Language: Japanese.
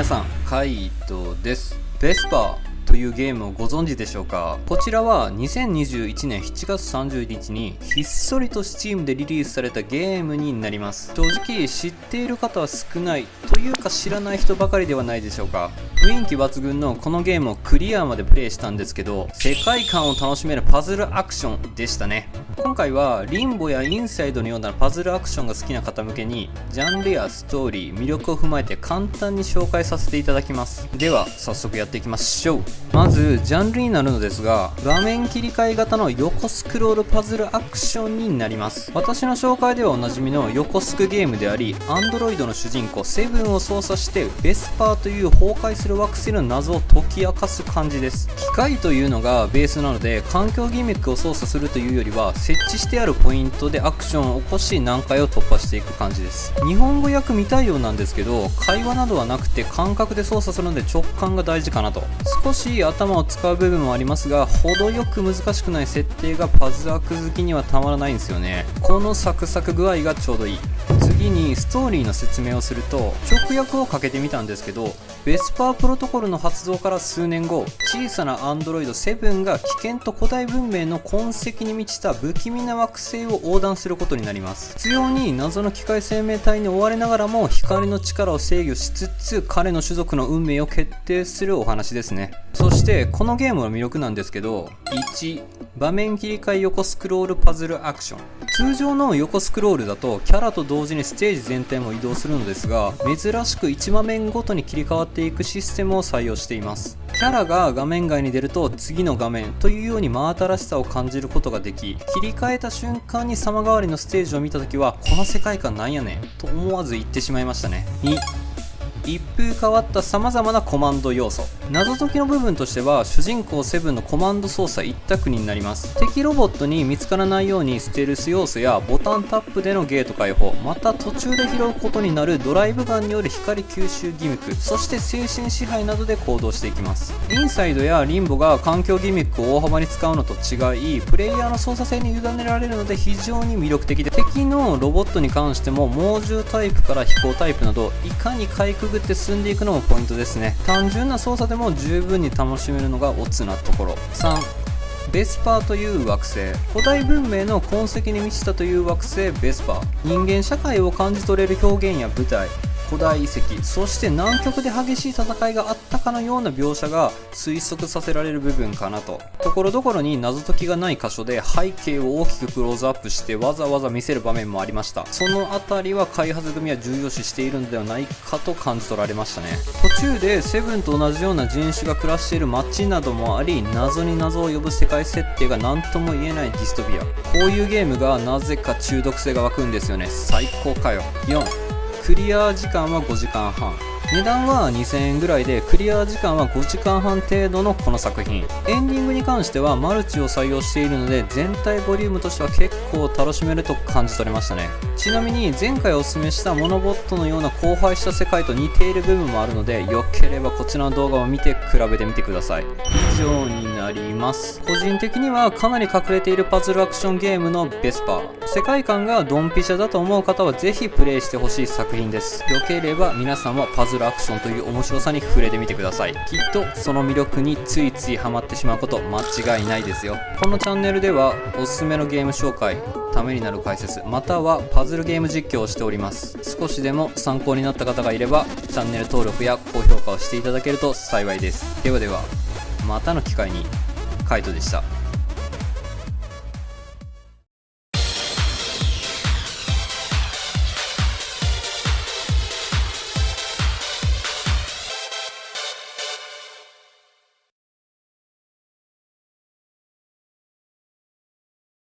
さん、カイトです。ベスパーというゲームをご存知でしょうか。こちらは2021年7月30日にひっそりと Steam でリリースされたゲームになります。正直知っている方は少ないというか知らない人ばかりではないでしょうか。雰囲気抜群のこのゲームをクリアまでプレイしたんですけど、世界観を楽しめるパズルアクションでしたね。今回はリンボやインサイドのようなパズルアクションが好きな方向けにジャンルやストーリー、魅力を踏まえて簡単に紹介させていただきます。では早速やっていきましょう。まずジャンルになるのですが、画面切り替え型の横スクロールパズルアクションになります。私の紹介ではおなじみの横スクゲームであり、Android の主人公セブンを操作してベスパーという崩壊する惑星の謎を解き明かす感じです。機械というのがベースなので、環境ギミックを操作するというよりは設置してあるポイントでアクションを起こし難解を突破していく感じです。日本語訳見たいようなんですけど、会話などはなくて感覚で操作するので直感が大事かなと。少し頭を使う部分もありますが、程よく難しくない設定がパズアク好きにはたまらないんですよね。このサクサク具合がちょうどいい。次にストーリーの説明をすると、直訳をかけてみたんですけど、ベスパープロトコルの発動から数年後、小さなアンドロイド7が危険と古代文明の痕跡に満ちた不気味な惑星を横断することになります。必要に謎の機械生命体に追われながらも光の力を制御しつつ、彼の種族の運命を決定するお話ですね。そしてこのゲームの魅力なんですけど、1、場面切り替え横スクロールパズルアクション。通常の横スクロールだとキャラと同時にステージ全体も移動するのですが、珍しく1場面ごとに切り替わっていくシステムを採用しています。キャラが画面外に出ると次の画面というように真新しさを感じることができ、切り替えた瞬間に様変わりのステージを見た時は、この世界観なんやねんと思わず言ってしまいましたね。2、一風変わった様々なコマンド要素。謎解きの部分としては、主人公セブンのコマンド操作一択になります。敵ロボットに見つからないようにステルス要素やボタンタップでのゲート開放、また途中で拾うことになるドライブガンによる光吸収ギミック、そして精神支配などで行動していきます。インサイドやリンボが環境ギミックを大幅に使うのと違い、プレイヤーの操作性に委ねられるので非常に魅力的で、敵のロボットに関しても猛獣タイプから飛行タイプなど、いかにかいくぐって進んでいくのもポイントですね。単純な操作でも十分に楽しめるのがオツなところ。3、ベスパーという惑星。古代文明の痕跡に満ちたという惑星ベスパー。人間社会を感じ取れる表現や舞台、古代遺跡、そして南極で激しい戦いがあったかのような描写が推測させられる部分かなと。ところどころに謎解きがない箇所で背景を大きくクローズアップしてわざわざ見せる場面もありました。そのあたりは開発組は重要視しているのではないかと感じ取られましたね。途中でセブンと同じような人種が暮らしている街などもあり、謎に謎を呼ぶ世界設定が何とも言えないディストピア。こういうゲームがなぜか中毒性が湧くんですよね。最高かよ。4、クリア時間は5時間半。値段は2000円ぐらいで、クリア時間は5時間半程度のこの作品。エンディングに関してはマルチを採用しているので、全体ボリュームとしては結構楽しめると感じ取れましたね。ちなみに前回おすすめしたモノボットのような荒廃した世界と似ている部分もあるので、よければこちらの動画を見て比べてみてください。以上になります。個人的にはかなり隠れているパズルアクションゲームのベスパー。世界観がドンピシャだと思う方はぜひプレイしてほしい作品です。よければ皆さんもパズルアクションという面白さに触れてみてください。きっとその魅力についついハマってしまうこと間違いないですよ。このチャンネルではおすすめのゲーム紹介、ためになる解説、またはパズルゲーム実況をしております。少しでも参考になった方がいればチャンネル登録や高評価をしていただけると幸いです。ではでは、またの機会に。カイトでした。